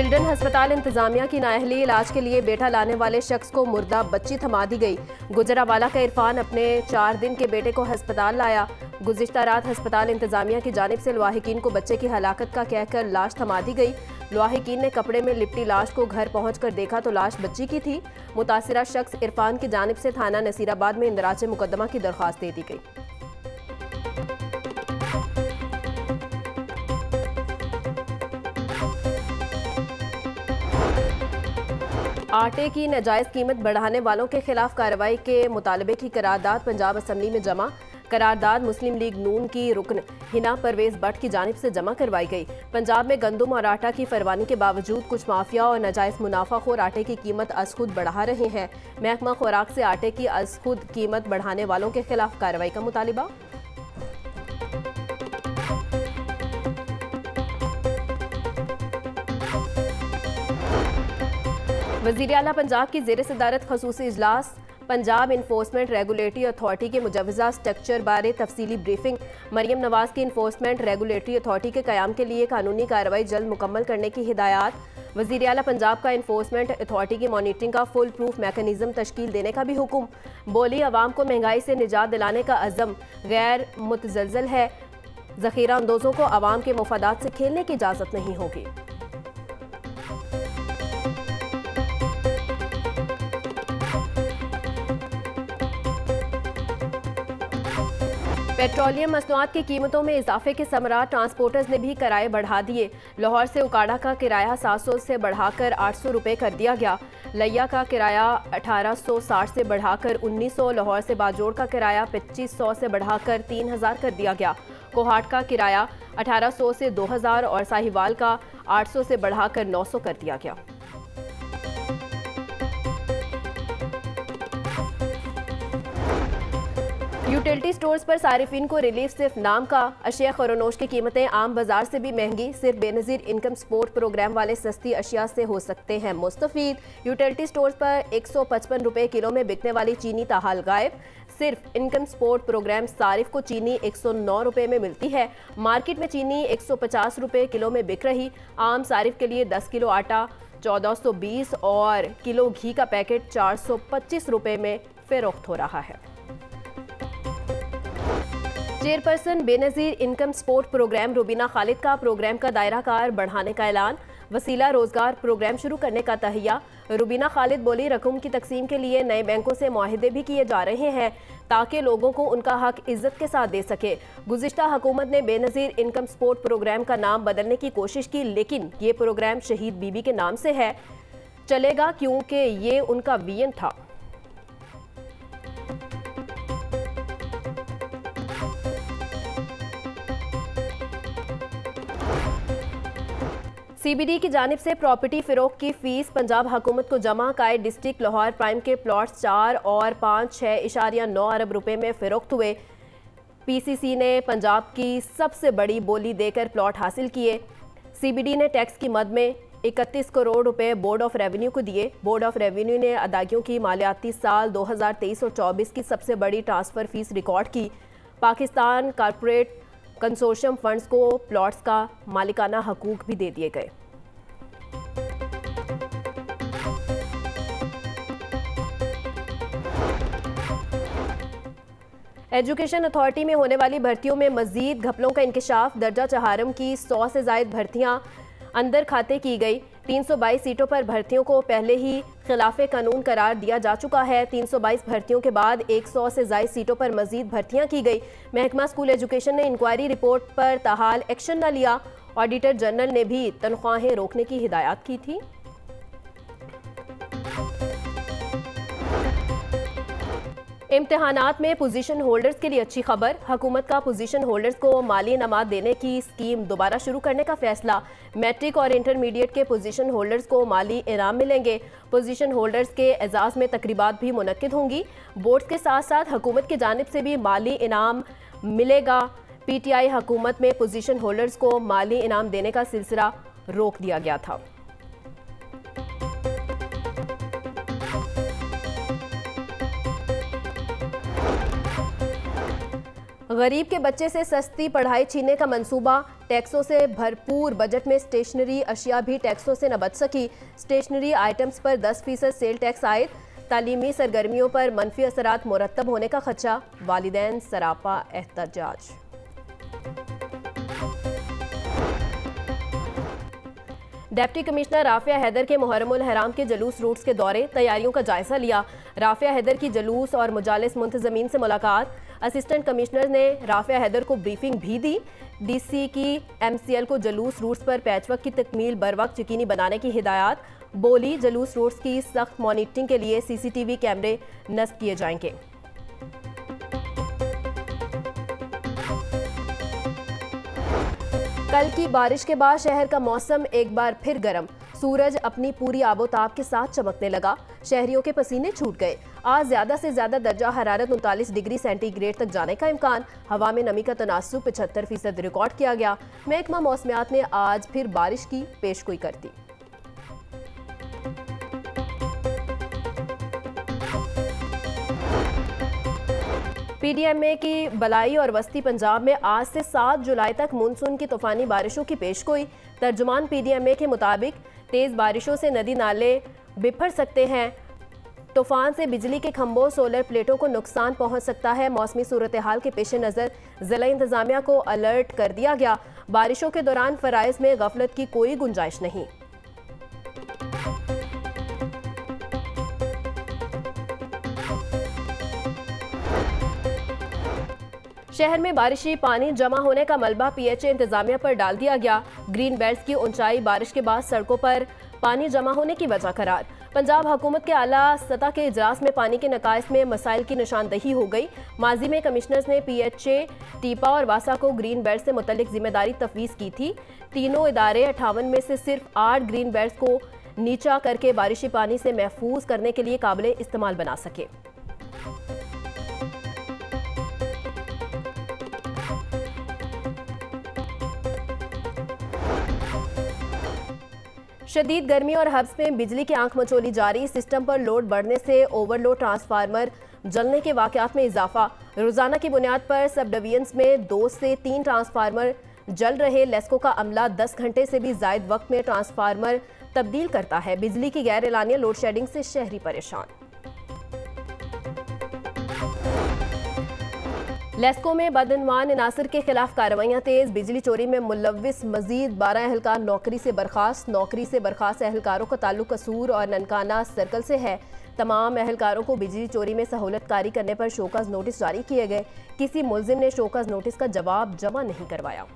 Children अस्पताल इंतजामिया की नाअहली इलाज के लिए बेटा लाने वाले शख्स को मुर्दा बच्ची थमा दी गई। गुजरावाला का इरफान अपने 4 दिन के बेटे को अस्पताल लाया। गुज़िश्ता रात अस्पताल इंतजामिया की जानिब से लवाहिकीन को बच्चे की हलाकत का कहकर लाश थमा दी गई। लवाहिकीन ने कपड़े में लिपटी लाश को घर पहुंचकर देखा तो लाश बच्ची की थी। मुतासिरा शख्स इरफान की जानिब से थाना नसीराबाद में इंदराज मुकदमा की दरख्वास्त दे दी गई। आटे की नाजायज़ कीमत बढ़ाने वालों के खिलाफ कार्रवाई के मुतालबे की करारदाद पंजाब असम्बली में जमा। करारदाद मुस्लिम लीग नून की रुकन हिना परवेज भट्ट की जानिब से जमा करवाई गई। पंजाब में गंदम और आटा की फरवानी के बावजूद कुछ माफिया और नाजायज़ मुनाफाखोर आटे की कीमत अज खुद बढ़ा रहे हैं। महकमा खुराक से आटे की अज खुद कीमत बढ़ाने वालों के खिलाफ कार्रवाई का मुतालिबा। वज़ीर आला पंजाब की ज़ेर सदारत खसूसी इजलास। पंजाब इन्फोर्समेंट रेगुलेटरी अथॉरिटी के मुजव्वज़ा स्ट्रक्चर बारे तफसीली ब्रीफिंग। मरियम नवाज़ की इन्फोर्समेंट रेगुलेटरी अथॉरिटी के क़याम के लिए कानूनी कार्रवाई जल्द मुकम्मल करने की हिदायत। वज़ीर आला पंजाब का इन्फोर्समेंट अथॉरिटी की मॉनिटरिंग का फुल प्रूफ मैकेनिज़्म तश्कील देने का भी हुक्म। बोली अवाम को महंगाई से निजात दिलाने का अज़म गैर मुतज़लज़ल है। ज़ख़ीरा अंदोज़ों को अवाम के मफादात से खेलने की इजाज़त नहीं होगी। पेट्रोलियम मसनूआत की कीमतों में इजाफे के समरा ट्रांसपोर्टर्स ने भी किराए बढ़ा दिए। लाहौर से उकाड़ा का किराया 700 से बढ़ाकर 800 रुपये कर दिया गया। लिया का किराया 1860 से बढ़ाकर 1900, लाहौर से बाजोड़ का किराया 2500 से बढ़ाकर 3000 कर दिया गया। कोहाट का किराया 1800 से 2000 और साहिवाल का 800 से बढ़ाकर 900 कर दिया गया। यूटिलिटी स्टोर्स पर सारिफिन को रिलीफ सिर्फ नाम का। अशिया खरोनोश की कीमतें आम बाजार से भी महंगी। सिर्फ बेनज़ीर इनकम सपोर्ट प्रोग्राम वाले सस्ती अशिया से हो सकते हैं मुस्तफ़ीद। यूटिलिटी स्टोर्स पर 155 रुपये किलो में बिकने वाली चीनी ताहाल गायब। सिर्फ इनकम सपोर्ट प्रोग्राम सारिफ को चीनी 109 रुपये में मिलती है। मार्केट में चीनी 150 रुपये किलो में बिक रही। आम सारिफ के लिए 10 किलो आटा 1420 और किलो घी का पैकेट 425 रुपये में फरोख्त हो रहा है। Chairperson Benazir income support programme Rubina Khalid का प्रोग्राम का दायरा कार बढ़ाने का ऐलान। वसीला रोजगार प्रोग्राम शुरू करने का तहिया। रुबीना खालिद बोली, रकम की तकसीम के लिए नए बैंकों से मुआहिदे भी किए जा रहे हैं ताकि लोगों को उनका हक इज्जत के साथ दे सके। गुज़िश्ता हुकूमत ने बेनज़ीर इनकम सपोर्ट प्रोग्राम का नाम बदलने की कोशिश की, लेकिन ये प्रोग्राम शहीद बीबी के नाम से है चलेगा क्योंकि ये उनका विजन था। CBD की जानिब से प्रॉपर्टी फ़रोख्त की फ़ीस पंजाब हुकूमत को जमा। कायद डिस्ट्रिक्ट लाहौर प्राइम के प्लॉट्स 4 और 5.6.9 अरब रुपए में फ़रोख्त हुए। PCC ने पंजाब की सबसे बड़ी बोली देकर प्लॉट हासिल किए। CBD ने टैक्स की मद में 31 करोड़ रुपए बोर्ड ऑफ रेवेन्यू को दिए। बोर्ड ऑफ रेवेन्यू ने अदायगियों की मालियाती साल 2023 और 24 की सबसे बड़ी ट्रांसफ़र फ़ीस रिकॉर्ड की। पाकिस्तान कॉरपोरेट कंसोर्शियम फंड्स को प्लॉट्स का मालिकाना हकूक भी दे दिए गए। एजुकेशन अथॉरिटी में होने वाली भर्तियों में मजीद घपलों का इंकशाफ। दर्जा चहारम की 100 से ज़ायद भर्तियां अंदर खाते की गई। 322 सीटों पर भर्तियों को पहले ही खिलाफ कानून करार दिया जा चुका है। 322 भर्तियों के बाद 100 से ज़ायद सीटों पर मजीद भर्तियां की गई। महकमा स्कूल एजुकेशन ने इंक्वायरी रिपोर्ट पर ताहाल एक्शन न लिया। ऑडिटर जनरल ने भी तनख्वाहें रोकने की हिदायत की थी। इम्तिहानात में पोजीशन होल्डर्स के लिए अच्छी खबर। हुकूमत का पोजीशन होल्डर्स को माली इनामात देने की स्कीम दोबारा शुरू करने का फैसला। मैट्रिक और इंटरमीडिएट के पोजीशन होल्डर्स को माली इनाम मिलेंगे। पोजीशन होल्डर्स के एजाज़ में तकरीबात भी मुनक्किद होंगी। बोर्ड के साथ साथ हुकूमत की जानिब से भी माली इनाम मिलेगा। PTI हुकूमत में पोजीशन होल्डर्स को माली इनाम देने का सिलसिला रोक दिया गया था। गरीब के बच्चे से सस्ती पढ़ाई छीनने का मंसूबा, टैक्सों से भरपूर बजट में स्टेशनरी अशिया भी टैक्सों से न बच सकी। स्टेशनरी आइटम्स पर 10% सेल टैक्स आयद। तालीमी सरगर्मियों पर मनफी असरात मुरतब होने का खदशा, वालिदैन सरापा एहतजाज। डिप्टी कमिश्नर राफिया हैदर के मुहर्रमुल हराम के जलूस रूट्स के दौरे, तैयारियों का जायजा लिया। राफिया हैदर की जलूस और मुजालिस मुंतजमीन से मुलाकात। असिस्टेंट कमिश्नर ने राफिया हैदर को ब्रीफिंग भी दी। डीसी की एमसीएल को जलूस रूट्स पर पैचवर्क की तकमील बर वक्त यकीनी बनाने की हिदायत। बोली, जलूस रूट्स की सख्त मॉनिटरिंग के लिए सीसीटीवी कैमरे नस्ब किए जाएंगे। कल की बारिश के बाद शहर का मौसम एक बार फिर गर्म। सूरज अपनी पूरी आबोताब के साथ चमकने लगा। शहरियों के पसीने छूट गए। आज ज्यादा से ज्यादा दर्जा हरारत 39 डिग्री सेंटीग्रेड तक जाने का इम्कान। हवा में नमी का तनासुब 75% रिकॉर्ड किया गया। महकमा मौसमियात ने आज फिर बारिश की पेशगोई कर दी। पीडीएमए की बलाई और वस्ती पंजाब में आज से 7 जुलाई तक मानसून की तूफानी बारिशों की पेशगोई। तर्जुमान पीडीएमए के मुताबिक तेज बारिशों से नदी नाले बिफर सकते हैं। तूफान से बिजली के खंभों, सोलर प्लेटों को नुकसान पहुंच सकता है। मौसमी सूरत हाल के पेश नज़र जिला इंतजामिया को अलर्ट कर दिया गया। बारिशों के दौरान फराइज में गफलत की कोई गुंजाइश नहीं। शहर में बारिशी पानी जमा होने का मलबा पीएचए इंतजामिया पर डाल दिया गया। ग्रीन बेल्ट की ऊंचाई बारिश के बाद सड़कों पर पानी जमा होने की वजह करार। पंजाब हुकूमत के आला सतह के इजलास में पानी के नकाइस में मसाइल की निशानदही हो गई। माजी में कमिश्नर्स ने पीएचए, टीपा और वासा को ग्रीन बेल्ट से मुतल्लिक जिम्मेदारी तफवीज़ की थी। तीनों इदारे 58 में से सिर्फ 8 ग्रीन बेल्ट को नीचा करके बारिशी पानी से महफूज करने के लिए काबिल इस्तेमाल बना सके। शदीद गर्मी और हब्स में बिजली की आंख मचोली जारी। सिस्टम पर लोड बढ़ने से ओवरलोड ट्रांसफार्मर जलने के वाकयात में इजाफा। रोजाना की बुनियाद पर सब डिवीजन्स में 2 से 3 ट्रांसफार्मर जल रहे। लेस्को का अमला 10 घंटे से भी जायद वक्त में ट्रांसफार्मर तब्दील करता है। बिजली की गैर एलानिया लोड शेडिंग से शहरी परेशान। लेस्को में बदइनवान इनासर के खिलाफ कार्रवाइयां तेज। बिजली चोरी में मुलव्विस मजीद 12 एहलकार नौकरी से बर्खास्त। नौकरी से बर्खास्त एहलकारों का ताल्लुक कसूर और ननकाना सर्कल से है। तमाम एहलकारों को बिजली चोरी में सहूलत कारी करने पर शोकॉज नोटिस जारी किए गए। किसी मुल्जिम ने शोकॉज नोटिस का जवाब जमा नहीं करवाया।